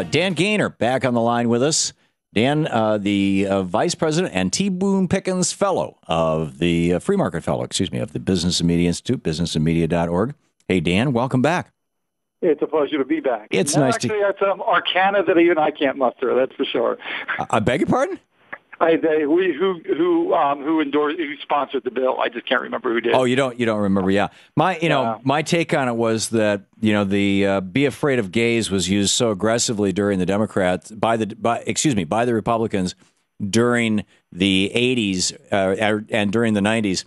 Dan Gainor back on the line with us. Dan, the Vice President and T. Boone Pickens Fellow of the Free Market Fellow, of the Business and Media Institute, businessandmedia.org. Hey, Dan, welcome back. It's a pleasure to be back. It's nice to... That's arcana that even I can't muster, that's for sure. I beg your pardon? Who sponsored the bill? I just can't remember who did. Oh, you don't remember? Yeah, my take on it was that the "Be Afraid of Gays" was used so aggressively during the Democrats by the Republicans during the '80s and during the '90s,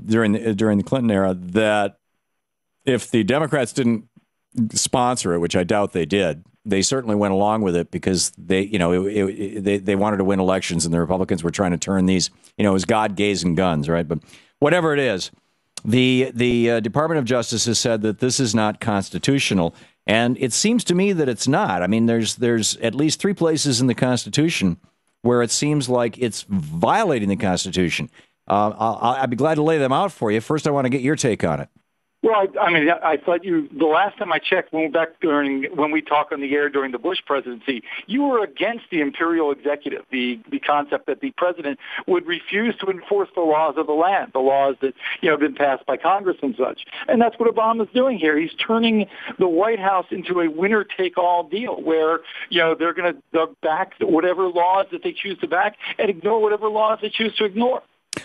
during the Clinton era, that if the Democrats didn't sponsor it, which I doubt they did, they certainly went along with it because they wanted to win elections, and the Republicans were trying to turn these, it was God, gays, and guns, right? But whatever it is, the Department of Justice has said that this is not constitutional, and it seems to me that it's not. I mean, there's at least 3 places in the Constitution where it seems like it's violating the Constitution. I'd be glad to lay them out for you. First, I want to get your take on it. Well, I thought the last time I checked, when we talked on the air during the Bush presidency, you were against the imperial executive, the concept that the president would refuse to enforce the laws of the land, the laws that, have been passed by Congress and such. And that's what Obama's doing here. He's turning the White House into a winner-take-all deal where, they're going to back whatever laws that they choose to back and ignore whatever laws they choose to ignore.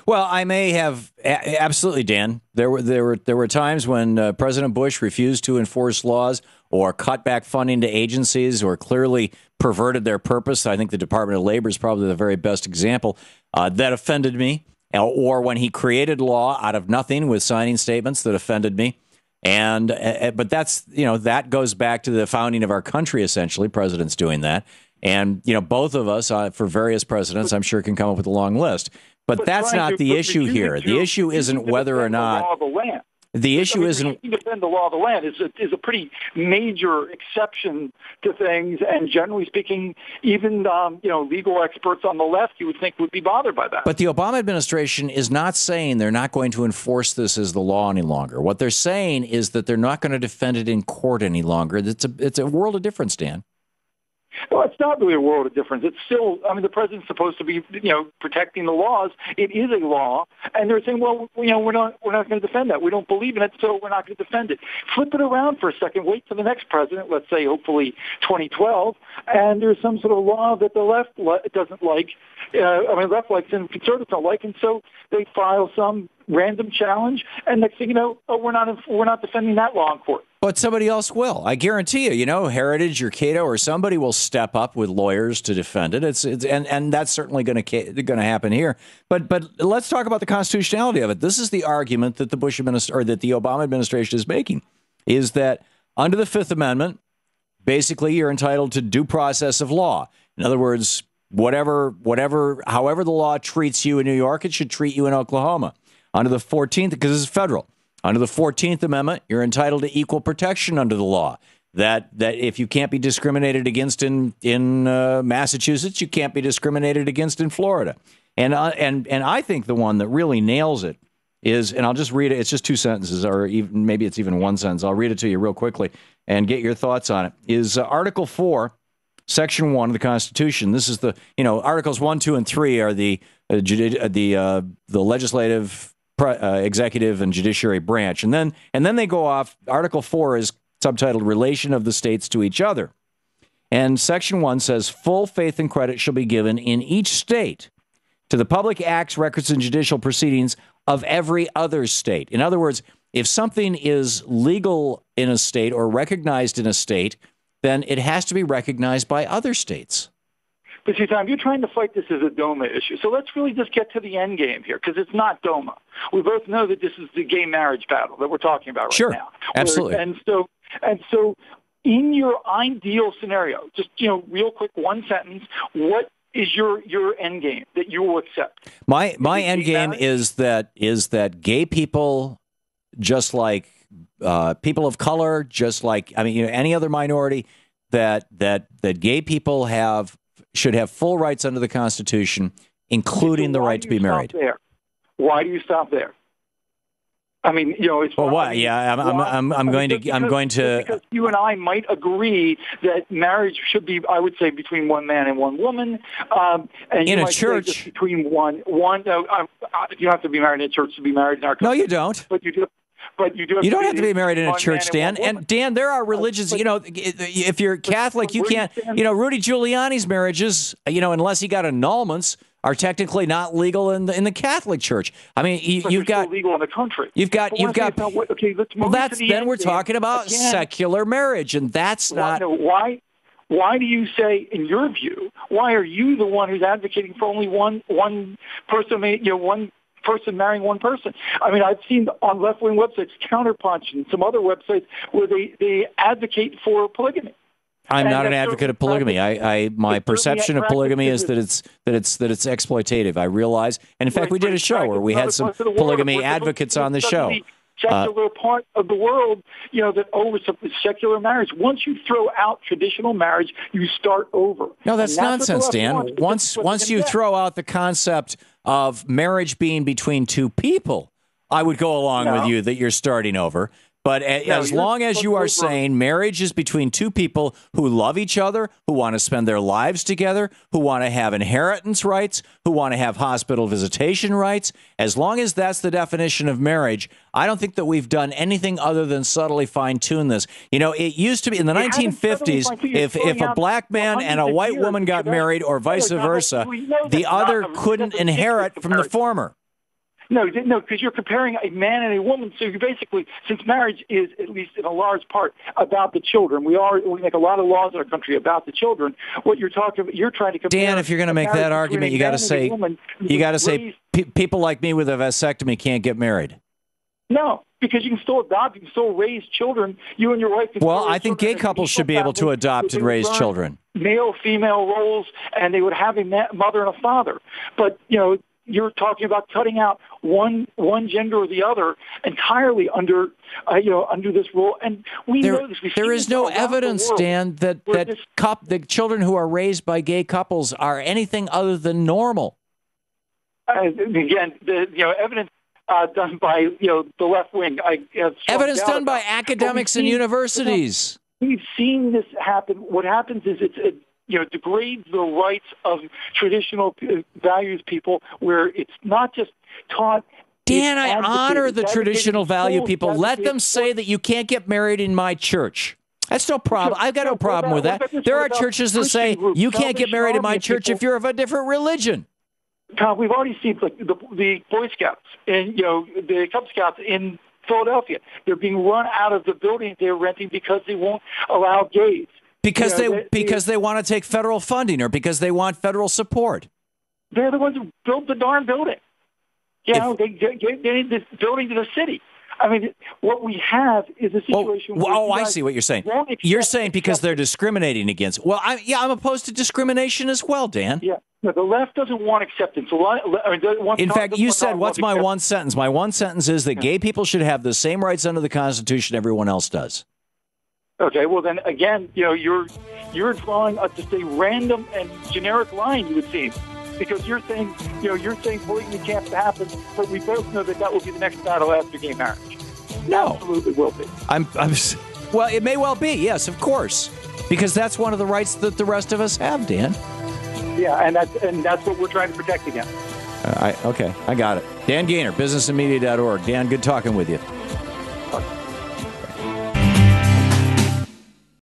Well, I may have absolutely, Dan. There were times when President Bush refused to enforce laws or cut back funding to agencies or clearly perverted their purpose. I think the Department of Labor is probably the very best example that offended me. Or when he created law out of nothing with signing statements that offended me. And but that's that goes back to the founding of our country. Essentially, presidents doing that. And both of us for various presidents, I'm sure, can come up with a long list. But that's not the issue here. The issue isn't whether or not the issue isn't defend the law of the land is a pretty major exception to things. And generally speaking, even legal experts on the left, you would think, would be bothered by that. But the Obama administration is not saying they're not going to enforce this as the law any longer. What they're saying is that they're not going to defend it in court any longer. It's a world of difference, Dan. Well, it's not really a world of difference. It's still, the president's supposed to be, protecting the laws. It is a law, and they're saying, well, we're not going to defend that. We don't believe in it, so we're not going to defend it. Flip it around for a second. Wait for the next president. Let's say, hopefully, 2012, and there's some sort of law that the left doesn't like. Left likes and conservatives don't like, and so they file some random challenge, and next thing you know, we're not defending that law in court. But somebody else will. I guarantee you. Heritage or Cato or somebody will step up with lawyers to defend it. And that's certainly going to happen here. But let's talk about the constitutionality of it. This is the argument that the that the Obama administration is making, is that under the Fifth Amendment, basically you're entitled to due process of law. In other words, however the law treats you in New York, it should treat you in Oklahoma. Under the 14th, because this is federal. Under the 14th Amendment, you're entitled to equal protection under the law. That if you can't be discriminated against in Massachusetts, you can't be discriminated against in Florida. And I think the one that really nails it is, and I'll just read it. It's just 2 sentences, or even maybe it's even 1 sentence. I'll read it to you real quickly and get your thoughts on it. Is Article 4, Section 1 of the Constitution. This is the Articles 1, 2, and 3 are the legislative, executive, and judiciary branch, and then they go off. Article 4 is subtitled "Relation of the States to Each Other," and Section 1 says, "Full faith and credit shall be given in each state to the public acts, records, and judicial proceedings of every other state." In other words, if something is legal in a state or recognized in a state, then it has to be recognized by other states. But see, Tom, you're trying to fight this as a DOMA issue. So let's really just get to the end game here, because it's not DOMA. We both know that this is the gay marriage battle that we're talking about right now. Sure, absolutely. And so in your ideal scenario, just, real quick, 1 sentence, what is your end game that you will accept? My end game is that gay people, just like people of color, just like any other minority, that gay people should have full rights under the Constitution, including the right to be married. Why do you stop there? I mean, it's well, what? Yeah, I'm going to. Because you and I might agree that marriage should be, I would say, between one man and one woman, and in you a might church say just between one. You don't have to be married in a church to be married in our country. No, you don't. But you do. But you do. You don't have to be married in a church, Dan. And Dan, there are religions. If you're Catholic, you can't. Rudy Giuliani's marriages, unless he got annulments, are technically not legal in the Catholic Church. I mean, you've got legal in the country. You've got. Okay, let's move to the then end. We're talking about secular marriage, and that's not. Why do you say, in your view, why are you the one who's advocating for only one person? One person marrying one person. I mean, I've seen on left-wing websites, Counterpunch and some other websites where they advocate for polygamy. I'm not an advocate of polygamy. My perception of polygamy is that it's exploitative. I realize, and in fact, we did a show where we had some polygamy advocates on the show. Secular part of the world, that over secular marriage. Once you throw out traditional marriage, you start over. No, that's nonsense, Dan. Once you throw out the concept of marriage being between two people, I would go along with you that you're starting over. But as long as you are saying marriage is between two people who love each other, who want to spend their lives together, who want to have inheritance rights, who want to have hospital visitation rights, as long as that's the definition of marriage, I don't think that we've done anything other than subtly fine-tune this. It used to be in the 1950s, if a black man and a white woman got married or vice versa, the other couldn't inherit from the former. No, because you're comparing a man and a woman. So you basically, since marriage is, at least in a large part, about the children, we make a lot of laws in our country about the children. What you're trying to compare. Dan, if you're going to make that argument, you got to say people like me with a vasectomy can't get married. No, because you can still adopt, you can still raise children. You and your wife can. Well, I think gay couples should be able to adopt and raise children. Male, female roles, and they would have a mother and a father. But you're talking about cutting out one gender or the other entirely under this rule, and we know this. There is no evidence, Dan, that the children who are raised by gay couples are anything other than normal. Again, evidence done by the left wing. Evidence done by academics and universities. We've seen this happen. What happens is it degrades the rights of traditional values people, where it's not just taught. Dan, I honor the traditional value people. Let them say that you can't get married in my church. That's no problem. I've got no problem with that. There are churches that say you can't get married in my church if you're of a different religion. Tom, we've already seen the Boy Scouts and the Cub Scouts in Philadelphia. They're being run out of the building they're renting because they won't allow gays. Because they want to take federal funding, or because they want federal support. They're the ones who built the darn building. They need this building to the city. I mean, what we have is a situation. I see what you're saying. You're saying because they're discriminating against. Well, I'm opposed to discrimination as well, Dan. Yeah. No, the left doesn't want acceptance. In fact, you said, what's my one sentence? My one sentence is that gay people should have the same rights under the Constitution everyone else does. Okay, well then again, you're drawing just a random and generic line, you would seem, because you're saying polygamy can't happen, but we both know that will be the next battle after gay marriage. No, absolutely will be. Well, it may well be, yes, of course, because that's one of the rights that the rest of us have, Dan. Yeah, and that's what we're trying to protect against. Okay, I got it. Dan Gainor, businessandmedia.org. Dan, good talking with you.